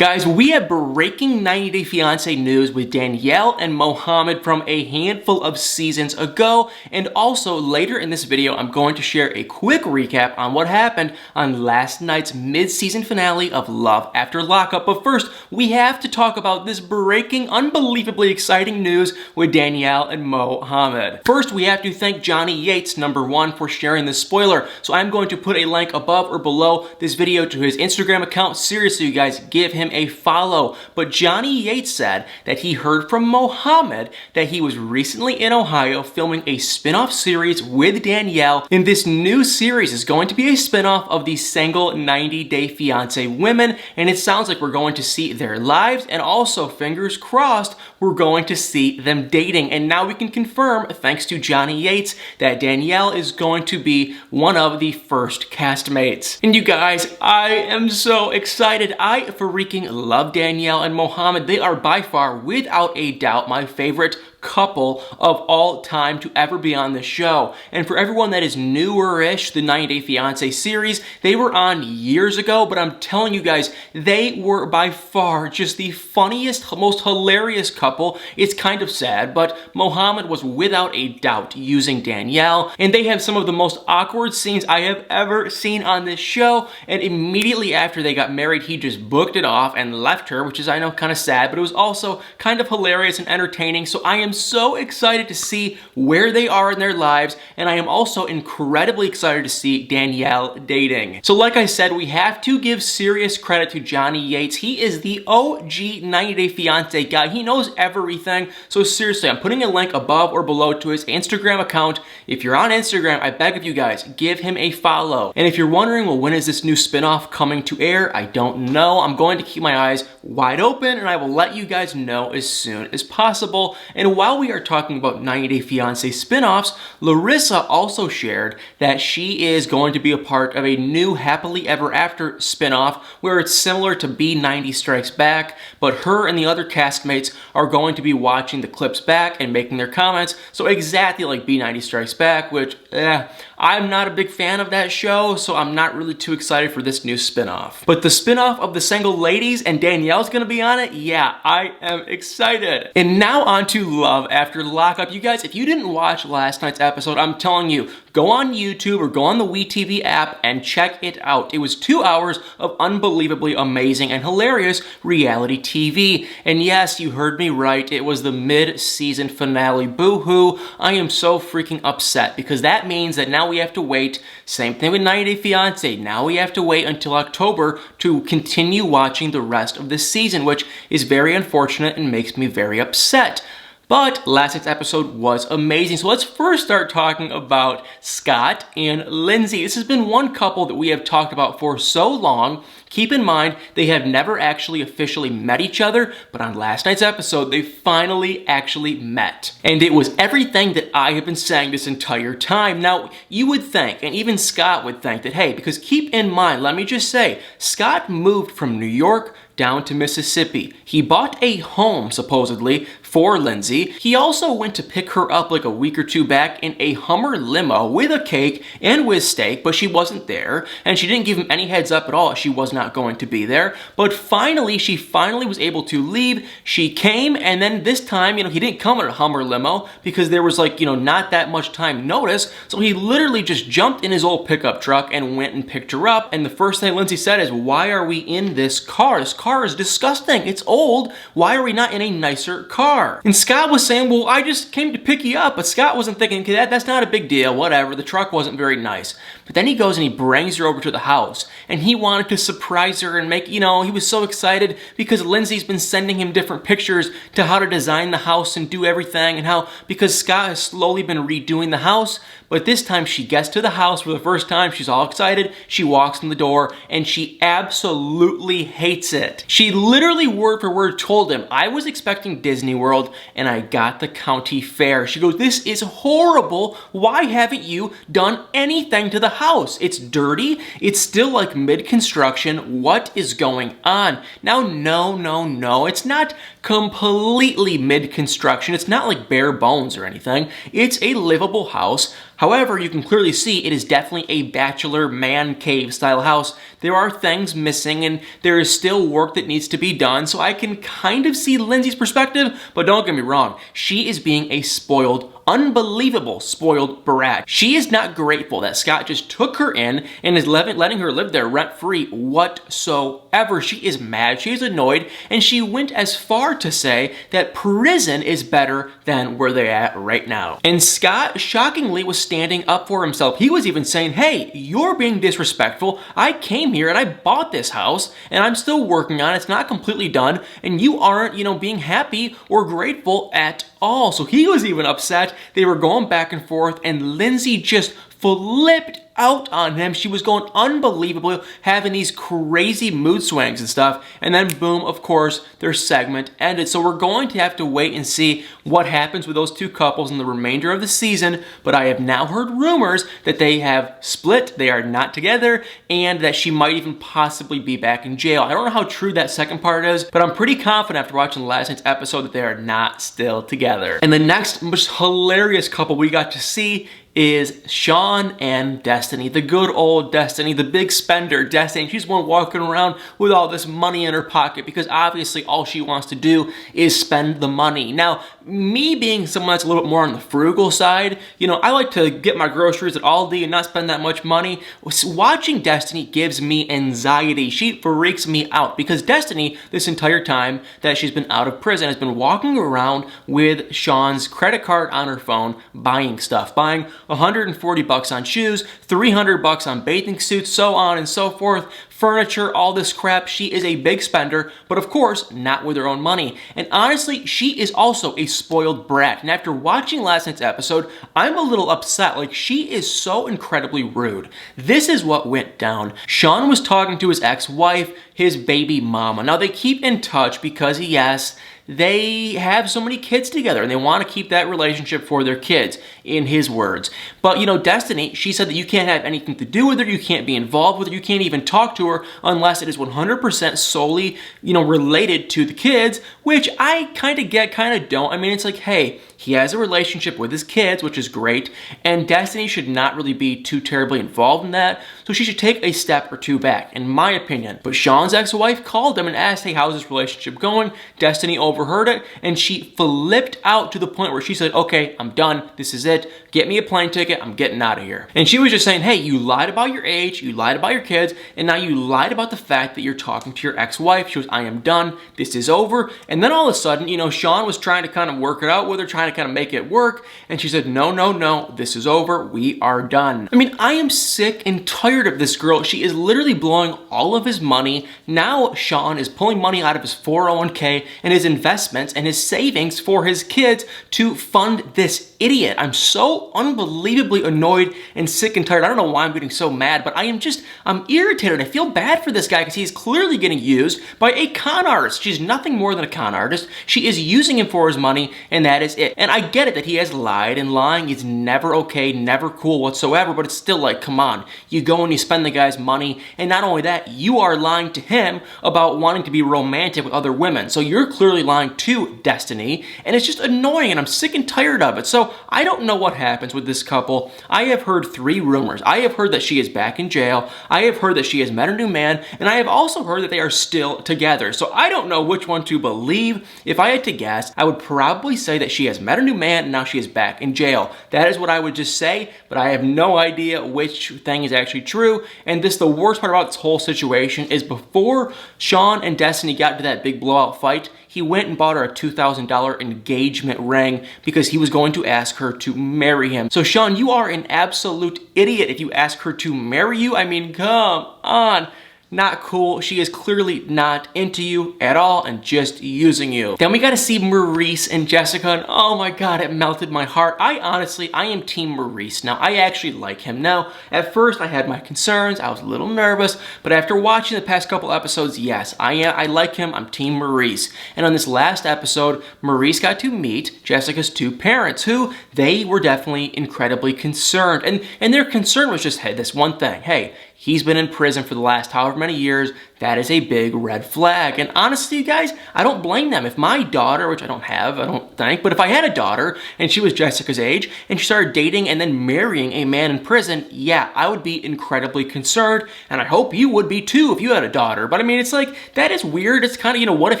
Guys, we have breaking 90 Day Fiance news with Danielle and Mohamed from a handful of seasons ago, and also later in this video I'm going to share a quick recap on what happened on last night's mid-season finale of Love After Lockup. But first, we have to talk about this breaking, unbelievably exciting news with Danielle and Mohamed. First, we have to thank Johnny Yates, #1, for sharing this spoiler. So I'm going to put a link above or below this video to his Instagram account. Seriously, you guys, give him a follow. But Johnny Yates said that he heard from Mohamed that he was recently in Ohio filming a spin-off series with Danielle, and this new series is going to be a spin-off of the single 90 Day Fiance women, and it sounds like we're going to see their lives, and also, fingers crossed, we're going to see them dating. And now we can confirm, thanks to Johnny Yates, that Danielle is going to be one of the first castmates. And you guys, I am so excited. I freaking love Danielle and Mohamed. They are by far, without a doubt, my favorite couple of all time to ever be on the show. And for everyone that is newer-ish, the 90 Day Fiance series, they were on years ago, but I'm telling you guys, they were by far just the funniest, most hilarious couple. It's kind of sad, but Mohamed was without a doubt using Danielle, and they have some of the most awkward scenes I have ever seen on this show, and immediately after they got married, he just booked it off and left her, which is, I know, kind of sad, but it was also kind of hilarious and entertaining. So I am so excited to see where they are in their lives, and I am also incredibly excited to see Danielle dating. So like I said, we have to give serious credit to Johnny Yates. He is the OG 90 Day Fiance guy. He knows everything. So seriously, I'm putting a link above or below to his Instagram account. If you're on Instagram, I beg of you guys, give him a follow. And if you're wondering, well, when is this new spinoff coming to air? I don't know. I'm going to keep my eyes wide open, and I will let you guys know as soon as possible. And while we are talking about 90 Day Fiance spin-offs, Larissa also shared that she is going to be a part of a new Happily Ever After spin-off where it's similar to B90 Strikes Back, but her and the other castmates are going to be watching the clips back and making their comments. So exactly like B90 Strikes Back, which, I'm not a big fan of that show, so I'm not really too excited for this new spin-off. But the spin-off of the Single Ladies and Danielle's gonna be on it, yeah, I am excited. And now on to Love After Lockup. You guys, if you didn't watch last night's episode, I'm telling you, go on YouTube or go on the WeTV app and check it out. It was 2 hours of unbelievably amazing and hilarious reality TV. And yes, you heard me right, it was the mid-season finale. Boo-hoo. I am so freaking upset because that means that now we have to wait. Same thing with 90 Day Fiance. Now we have to wait until October to continue watching the rest of this season, which is very unfortunate and makes me very upset. But last night's episode was amazing. So let's first start talking about Scott and Lindsey. This has been one couple that we have talked about for so long. Keep in mind, they have never actually officially met each other, but on last night's episode, they finally actually met. And it was everything that I have been saying this entire time. Now, you would think, and even Scott would think that, hey, because keep in mind, let me just say, Scott moved from New York down to Mississippi. He bought a home, supposedly, for Lindsey. He also went to pick her up like a week or two back in a Hummer limo with a cake and with steak, but she wasn't there, and she didn't give him any heads up at all. She was not going to be there. But finally, she finally was able to leave. She came, and then this time, he didn't come in a Hummer limo because there was not that much time notice. So he literally just jumped in his old pickup truck and went and picked her up. And the first thing Lindsey said is, "Why are we in this car? This car is disgusting. It's old. Why are we not in a nicer car?" And Scott was saying, well, I just came to pick you up. But Scott wasn't thinking, okay, that's not a big deal, whatever. The truck wasn't very nice. But then he goes and he brings her over to the house. And he wanted to surprise her and make, he was so excited because Lindsey's been sending him different pictures to how to design the house and do everything. And how, because Scott has slowly been redoing the house, but this time she gets to the house for the first time. She's all excited. She walks in the door and she absolutely hates it. She literally word for word told him, I was expecting Disney World and I got the county fair. She goes, this is horrible. Why haven't you done anything to the house. It's dirty. It's still like mid-construction. What is going on? Now, no. It's not completely mid-construction. It's not like bare bones or anything. It's a livable house. However, you can clearly see it is definitely a bachelor man cave style house. There are things missing and there is still work that needs to be done, so I can kind of see Lindsey's perspective, but don't get me wrong, she is being a spoiled, unbelievable spoiled brat. She is not grateful that Scott just took her in and is letting her live there rent-free whatsoever. She is mad, she is annoyed, and she went as far to say that prison is better than where they're at right now. And Scott, shockingly, was standing up for himself. He was even saying, hey, you're being disrespectful. I came here and I bought this house and I'm still working on it. It's not completely done and you aren't, being happy or grateful at all. So he was even upset. They were going back and forth and Lindsey just flipped out on him. She was going unbelievable, having these crazy mood swings and stuff. And then boom, of course, their segment ended. So we're going to have to wait and see what happens with those two couples in the remainder of the season. But I have now heard rumors that they have split, they are not together, and that she might even possibly be back in jail. I don't know how true that second part is, but I'm pretty confident after watching last night's episode that they are not still together. And the next most hilarious couple we got to see is Shawn and Destiny, the good old Destiny, the big spender Destiny. She's one walking around with all this money in her pocket because obviously all she wants to do is spend the money. Now, me being someone that's a little bit more on the frugal side, I like to get my groceries at Aldi and not spend that much money. Watching Destiny gives me anxiety. She freaks me out because Destiny, this entire time that she's been out of prison, has been walking around with Shawn's credit card on her phone, buying stuff, buying $140 on shoes, $300 on bathing suits, so on and so forth, furniture, all this crap. She is a big spender, but of course, not with her own money. And honestly, she is also a spoiled brat. And after watching last night's episode, I'm a little upset. Like, she is so incredibly rude. This is what went down. Shawn was talking to his ex-wife, his baby mama. Now, they keep in touch because, yes, they have so many kids together and they want to keep that relationship for their kids, in his words. But, Destiny, she said that you can't have anything to do with her, you can't be involved with her, you can't even talk to her unless it is 100% solely, related to the kids, which I kind of get, kind of don't. I mean, it's like, hey, he has a relationship with his kids, which is great, and Destiny should not really be too terribly involved in that, so she should take a step or two back, in my opinion. But Shawn's ex-wife called him and asked, hey, how's this relationship going? Destiny overheard it, and she flipped out to the point where she said, okay, I'm done, this is it, get me a plane ticket, I'm getting out of here. And she was just saying, hey, you lied about your age, you lied about your kids, and now you lied about the fact that you're talking to your ex-wife. She was, I am done, this is over. And then all of a sudden, Shawn was trying to kind of work it out with her, trying to kind of make it work, and she said, no, this is over, we are done. I mean, I am sick and tired of this girl. She is literally blowing all of his money. Now Shawn is pulling money out of his 401k and his investments and his savings for his kids to fund this idiot. I'm so unbelievably annoyed and sick and tired. I don't know why I'm getting so mad, but I'm irritated. I feel bad for this guy because he's clearly getting used by a con artist. She's nothing more than a con artist. She is using him for his money, and that is it. And I get it that he has lied, and lying is never okay, never cool whatsoever, but it's still like, come on. You go and you spend the guy's money, and not only that, you are lying to him about wanting to be romantic with other women. So you're clearly lying to Destiny, and it's just annoying, and I'm sick and tired of it. So I don't know what happens with this couple. I have heard 3 rumors. I have heard that she is back in jail. I have heard that she has met a new man, and I have also heard that they are still together. So I don't know which one to believe. If I had to guess, I would probably say that she has met a new man and now she is back in jail. That is what I would just say, but I have no idea which thing is actually true. And the worst part about this whole situation is before Shawn and Destiny got into that big blowout fight, he went and bought her a $2,000 engagement ring because he was going to ask her to marry him. So Shawn, you are an absolute idiot if you ask her to marry you. I mean, come on. not cool. She is clearly not into you at all and just using you. Then we got to see Maurice and Jessica, and oh my god, it melted my heart. I am team Maurice. Now, I actually like him. Now, at first I had my concerns. I was a little nervous, but after watching the past couple episodes, yes, I like him. I'm team Maurice. And on this last episode, Maurice got to meet Jessica's two parents, who they were definitely incredibly concerned. And their concern was just, hey, this one thing. Hey, he's been in prison for the last however many years. That is a big red flag. And honestly, you guys, I don't blame them. If my daughter, which I don't have, I don't think, but if I had a daughter and she was Jessica's age and she started dating and then marrying a man in prison, yeah, I would be incredibly concerned. And I hope you would be too if you had a daughter. But I mean, it's like, that is weird. It's kind of, what if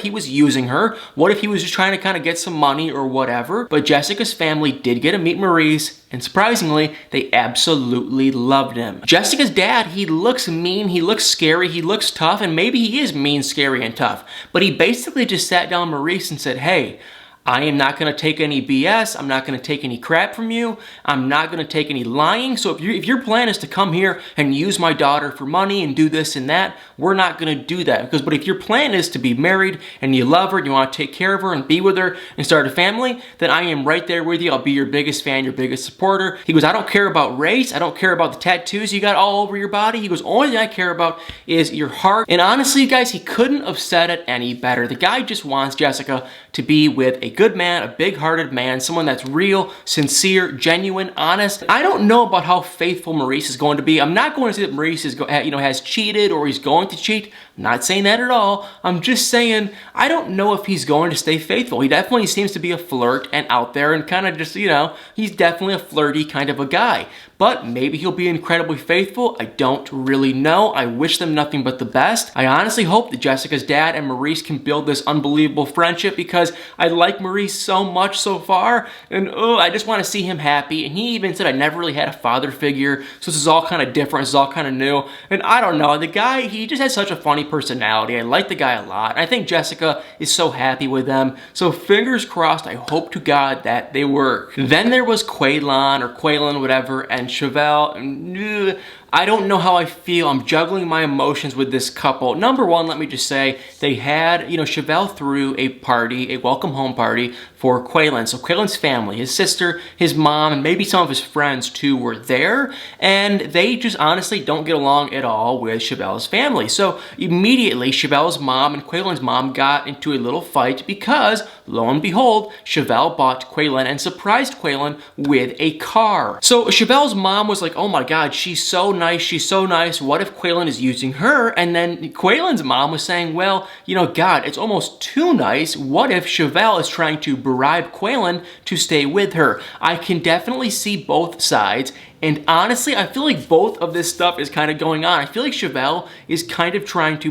he was using her? What if he was just trying to kind of get some money or whatever? But Jessica's family did get to meet Maurice. And surprisingly, they absolutely loved him. Jessica's dad, he looks mean, he looks scary, he looks tough, and maybe he is mean, scary, and tough. But he basically just sat down Maurice and said, hey, I am not going to take any BS. I'm not going to take any crap from you. I'm not going to take any lying. So if your plan is to come here and use my daughter for money and do this and that, we're not going to do that. But if your plan is to be married and you love her and you want to take care of her and be with her and start a family, then I am right there with you. I'll be your biggest fan, your biggest supporter. He goes, I don't care about race. I don't care about the tattoos you got all over your body. He goes, only thing I care about is your heart. And honestly, you guys, he couldn't have said it any better. The guy just wants Jessica to be with a good man, a big-hearted man, someone that's real, sincere, genuine, honest. I don't know about how faithful Maurice is going to be. I'm not going to say that Maurice is, has cheated or he's going to cheat. I'm not saying that at all. I'm just saying I don't know if he's going to stay faithful. He definitely seems to be a flirt and out there and kind of just, he's definitely a flirty kind of a guy. But maybe he'll be incredibly faithful. I don't really know. I wish them nothing but the best. I honestly hope that Jessica's dad and Maurice can build this unbelievable friendship because I like Maurice so much so far. And I just want to see him happy. And he even said, I never really had a father figure. So this is all kind of different. This is all kind of new. And I don't know. The guy, he just has such a funny personality. I like the guy a lot. I think Jessica is so happy with them. So fingers crossed, I hope to God that they work. Then there was Quaylon or Quaylon, whatever, and Chevelle. I don't know how I feel. I'm juggling my emotions with this couple. Number one, let me just say, they had, Chevelle threw a party, a welcome home party for Quaylon. So Quaylon's family, his sister, his mom, and maybe some of his friends too were there. And they just honestly don't get along at all with Chevelle's family. So immediately, Chevelle's mom and Quaylon's mom got into a little fight because, lo and behold, Chevelle bought Quaylon and surprised Quaylon with a car. So Chevelle's mom was like, oh my God, she's so nice, she's so nice. What if Quaylon is using her? And then Quaylon's mom was saying, well, God, it's almost too nice. What if Chevelle is trying to bribe Quaylon to stay with her? I can definitely see both sides. And honestly, I feel like both of this stuff is kind of going on. I feel like Chevelle is kind of trying to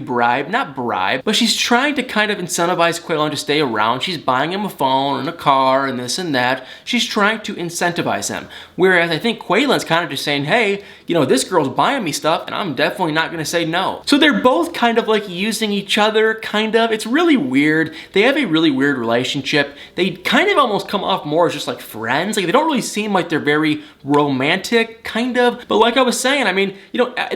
not bribe, but she's trying to kind of incentivize Quaylon to stay around. She's buying him a phone and a car and this and that. She's trying to incentivize him. Whereas I think Quaylon's kind of just saying, hey, this girl's buying me stuff and I'm definitely not going to say no. So they're both kind of like using each other, kind of. It's really weird. They have a really weird relationship. They kind of almost come off more as just like friends. Like they don't really seem like they're very romantic. Kind of, but like I was saying, I mean,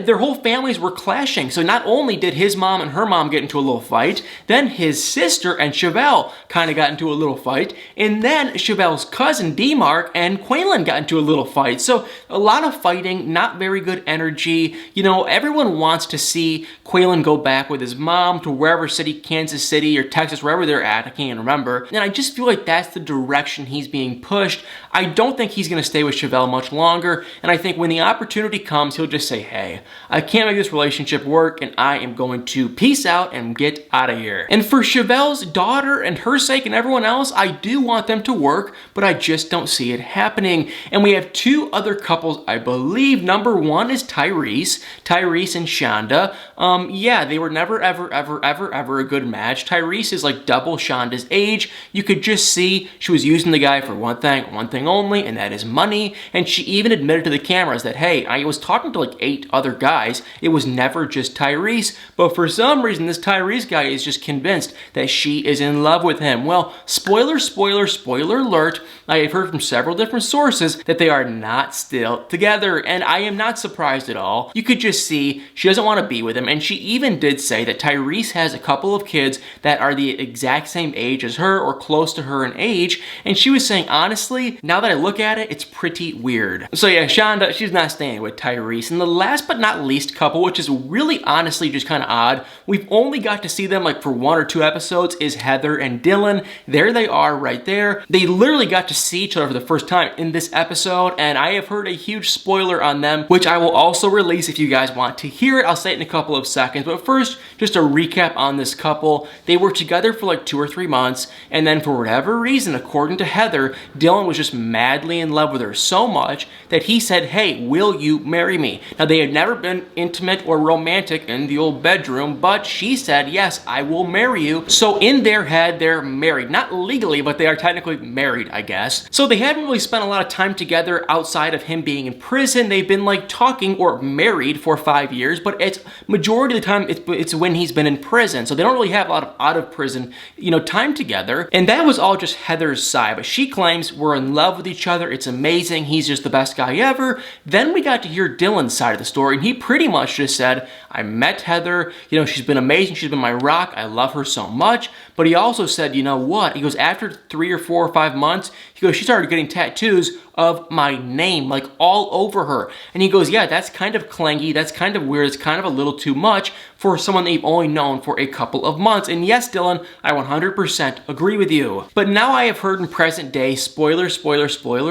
their whole families were clashing. So not only did his mom and her mom get into a little fight, then his sister and Chevelle kind of got into a little fight, and then Chevelle's cousin D-Mark and Quaylon got into a little fight. So a lot of fighting, not very good energy. Everyone wants to see Quaylon go back with his mom to wherever city, Kansas City or Texas, wherever they're at, I can't even remember. And I just feel like that's the direction he's being pushed. I don't think he's going to stay with Chevelle much longer. And I think when the opportunity comes, he'll just say, hey, I can't make this relationship work and I am going to peace out and get out of here. And for Chevelle's daughter and her sake and everyone else, I do want them to work, but I just don't see it happening. And we have two other couples, I believe. Number one is Tyrese and Shonda. Yeah, they were never, ever a good match. Tyrese is like double Shonda's age. You could just see she was using the guy for one thing only, and that is money. And she even admitted admitted to the cameras that, hey, I was talking to like 8 other guys. It was never just Tyrese. But for some reason, this Tyrese guy is just convinced that she is in love with him. Well, spoiler alert, I have heard from several different sources that they are not still together, and I am not surprised at all. You could just see she doesn't want to be with him, and she even did say that Tyrese has a couple of kids that are the exact same age as her or close to her in age, and she was saying, honestly, now that I look at it, it's pretty weird. So yeah, Shonda, she's not staying with Tyrese. And the last but not least couple, which is really honestly just kind of odd, we've only got to see them like for 1 or 2 episodes, is Heather and Dylan. There they are right there. They literally got to see each other for the first time in this episode, and I have heard a huge spoiler on them, which I will also release if you guys want to hear it. I'll say it in a couple of seconds, but first, just a recap on this couple. They were together for like 2 or 3 months, and then for whatever reason, according to Heather, Dylan was just madly in love with her so much that he said, hey, will you marry me? Now, they had never been intimate or romantic in the old bedroom, but she said, yes, I will marry you. So in their head, they're married. Not legally, but they are technically married, I guess. So they haven't really spent a lot of time together outside of him being in prison. They've been like talking or married for 5 years, but it's majority of the time it's when he's been in prison. So they don't really have a lot of out of prison, time together. And that was all just Heather's side, but she claims we're in love with each other. It's amazing. He's just the best guy ever. Then we got to hear Dylan's side of the story, and he pretty much just said, I met Heather, she's been amazing. She's been my rock. I love her so much. But he also said, you know what? He goes, after 3 or 4 or 5 months, he goes, she started getting tattoos of my name, like all over her. And he goes, yeah, that's kind of clangy. That's kind of weird. It's kind of a little too much for someone that you've only known for a couple of months. And yes, Dylan, I 100% agree with you. But now I have heard in present day, spoiler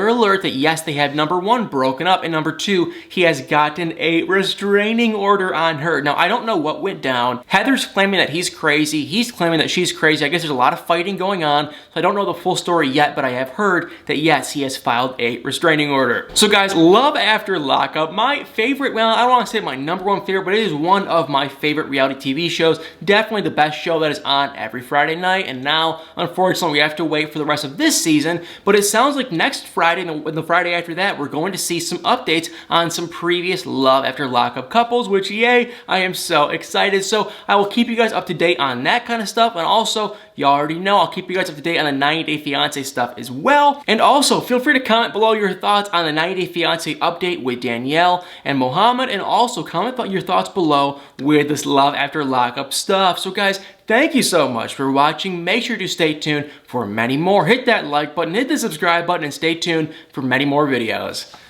alert, that yes, they have number 1 broken up, and number 2, he has gotten a restraining order on her. Now, I don't know what went down. Heather's claiming that he's crazy. He's claiming that she's crazy. I guess there's a lot of fighting going on. So I don't know the full story yet, but I have heard that yes, he has filed a restraining order. So guys, Love After Lockup, my favorite, well, I don't want to say my number 1 favorite, but it is one of my favorite reality TV shows. Definitely the best show that is on every Friday night. And now, unfortunately, we have to wait for the rest of this season. But it sounds like next Friday and the Friday after that, we're going to see some updates on some previous Love After Lockup couples, which yay, I am so excited. So I will keep you guys up to date on that kind of stuff. And also, you already know, I'll keep you guys up to date on the 90 Day Fiance stuff as well. And also, feel free to comment below your thoughts on the 90 Day Fiance update with Danielle and Mohamed, and also comment about your thoughts below with this Love After Lockup stuff. So guys, thank you so much for watching. Make sure to stay tuned for many more. Hit that like button, hit the subscribe button, and stay tuned for many more videos.